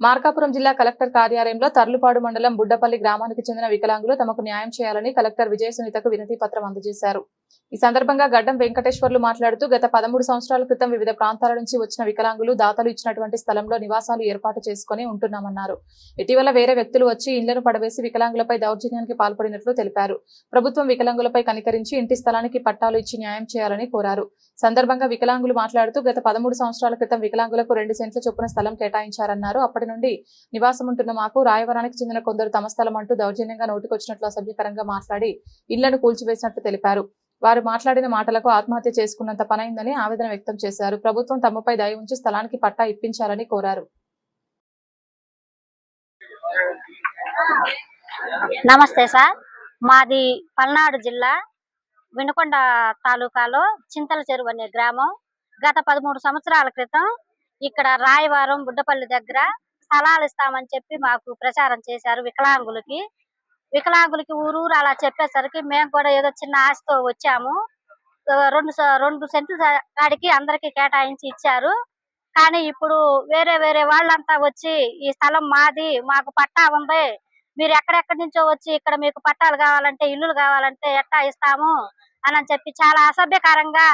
మార్కాపురం జిల్లా కలెక్టర్ కార్యాలయంలో తర్లుపాడు మండలం బుడ్డపల్లి గ్రామానికి చెందిన వికలాంగులు తమకు న్యాయం చేయాలని కలెక్టర్ విజయ సునీతకు వినతి పత్రం అందజేశారు. ఈ సందర్భంగా గడ్డం వెంకటేశ్వర్లు మాట్లాడుతూ గత 13 సంవత్సరాల క్రితం వివిధ ప్రాంతాల నుంచి వచ్చిన వికలాంగులు దాతలు ఇచ్చినటువంటి స్థలంలో నివాసాలు ఏర్పాటు చేసుకుని ఉంటున్నామన్నారు. ఇటీవల వేరే వ్యక్తులు వచ్చి ఇండ్లను పడవేసి వికలాంగులపై దౌర్జన్యానికి పాల్పడినట్లు తెలిపారు. ప్రభుత్వం వికలాంగులపై కనికరించి ఇంటి స్థలానికి పట్టాలు ఇచ్చి న్యాయం చేయాలని కోరారు. సందర్భంగా వికలాంగులు మాట్లాడుతూ గత 13 సంవత్సరాల క్రితం వికలాంగులకు 2 సెంట్ల చొప్పున స్థలం కేటాయించారన్నారు. అప్పటి నుండి నివాసం ఉంటున్న మాకు రాయవరానికి చెందిన కొందరు తమ స్థలం అంటూ దౌర్జన్యంగా నోటికొచ్చినట్లు అసభ్యకరంగా మాట్లాడి ఇళ్లను కూల్చివేసినట్లు తెలిపారు. వారు మాట్లాడిన మాటలకు ఆత్మహత్య చేసుకున్నంత పనైందని ఆవేదన వ్యక్తం చేశారు. ప్రభుత్వం తమపై దయ ఉంచి స్థలానికి పట్టా ఇప్పించాలని కోరారు. నమస్తే సార్, మాది పల్నాడు జిల్లా వినుకొండ తాలూకాలో చింతల చెరువు అనే గ్రామం. గత 13 సంవత్సరాల క్రితం ఇక్కడ రాయవరం బుడ్డపల్లి దగ్గర స్థలాలు ఇస్తామని చెప్పి మాకు ప్రచారం చేశారు. వికలాంగులకి ఊరూరు అలా చెప్పేసరికి మేము కూడా ఏదో చిన్న ఆశతో వచ్చాము. 2 సెంట్లు కాడికి అందరికి కేటాయించి ఇచ్చారు. కానీ ఇప్పుడు వేరే వాళ్ళంతా వచ్చి ఈ స్థలం మాది, మాకు పట్టా ఉంది, మీరు ఎక్కడెక్కడి నుంచో వచ్చి ఇక్కడ మీకు పట్టాలు కావాలంటే ఇల్లులు కావాలంటే ఎట్టా ఇస్తాము అని చెప్పి చాలా అసభ్యకరంగా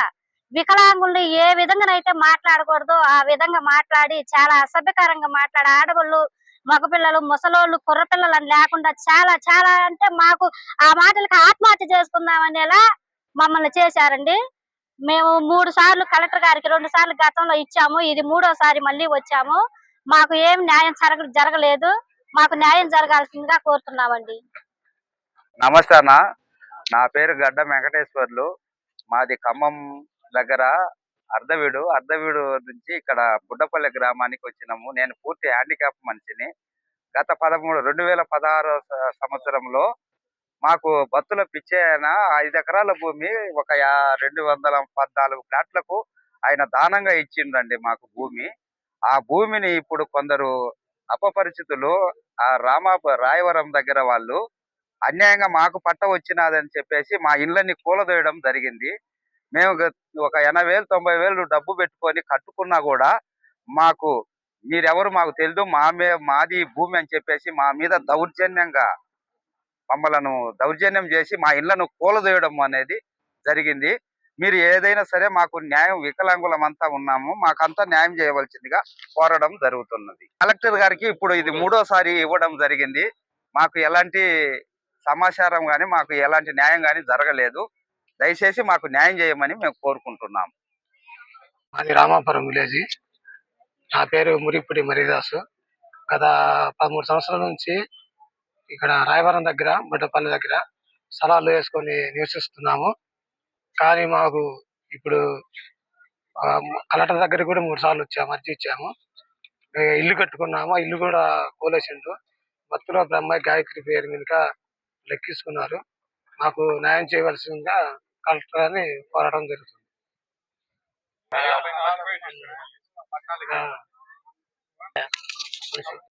వికలాంగుల్ని ఏ విధంగానైతే మాట్లాడకూడదో ఆ విధంగా మాట్లాడి చాలా అసభ్యకరంగా మాట్లాడి ఆడవాళ్ళు, మగపిల్లలు, ముసలోళ్ళు, కుర్రపిల్లలని లేకుండా చాలా అంటే మాకు ఆ మాటలకి ఆత్మహత్య చేసుకుందామనేలా మమ్మల్ని చేశారండి. మేము 3 సార్లు కలెక్టర్ గారికి 2 సార్లు గతంలో ఇచ్చాము. ఇది 3వసారి మళ్ళీ వచ్చాము. మాకు ఏం న్యాయం జరగలేదు. మాకు న్యాయం జరగాల్సిందిగా కోరుతున్నామండి. నమస్తే అన్న, నా పేరు గడ్డం వెంకటేశ్వర్లు. మాది ఖమ్మం దగ్గర అర్ధవీడు నుంచి ఇక్కడ బుడ్డపల్లి గ్రామానికి వచ్చినాము. నేను పూర్తి హ్యాండిక్యాప్ మనిషిని. గత 2016 సంవత్సరంలో మాకు బత్తుల పిచ్చే ఆయన 5 ఎకరాల భూమి ఒక 214 ఫ్లాట్లకు ఆయన దానంగా ఇచ్చిండండి మాకు భూమి. ఆ భూమిని ఇప్పుడు కొందరు అపపరిచితులు ఆ రాయవరం దగ్గర వాళ్ళు అన్యాయంగా మాకు పట్ట వచ్చినదని చెప్పేసి మా ఇళ్ళని కూలదోయడం జరిగింది. మేము ఒక 80,000 90,000 డబ్బు పెట్టుకొని కట్టుకున్నా కూడా మాకు మీరెవరు మాకు తెలియదు, మాది భూమి అని చెప్పేసి మా మీద దౌర్జన్యం చేసి మా ఇళ్లను కూలదోయడం అనేది జరిగింది. మీరు ఏదైనా సరే మాకు న్యాయం, వికలాంగులమంతా ఉన్నాము, మాకంతా న్యాయం చేయవలసిందిగా కోరడం జరుగుతున్నది. కలెక్టర్ గారికి ఇప్పుడు ఇది 3వసారి ఇవ్వడం జరిగింది. మాకు ఎలాంటి సమాచారం కానీ మాకు ఎలాంటి న్యాయం కానీ జరగలేదు. దయచేసి మాకు న్యాయం చేయమని మేము కోరుకుంటున్నాము. అది రామాపురం విలేజ్. నా పేరు మురిపుడి మరిదాసు. గత 13 సంవత్సరాల నుంచి ఇక్కడ రాయవరం దగ్గర బుడ్డపల్లి దగ్గర స్థలాలు వేసుకొని నివసిస్తున్నాము. కానీ మాకు ఇప్పుడు కలెక్టర్ దగ్గర కూడా 3 సార్లు వచ్చాము, అర్జీ ఇచ్చాము. ఇల్లు కట్టుకున్నాము, ఇల్లు కూడా కూలేసిండు. భక్తుల బ్రహ్మాయి గాయత్రి పేరు మీద లెక్కించుకున్నారు. మాకు న్యాయం చేయవలసిందిగా కలెక్టర్ గారిని కోరడం జరుగుతుంది.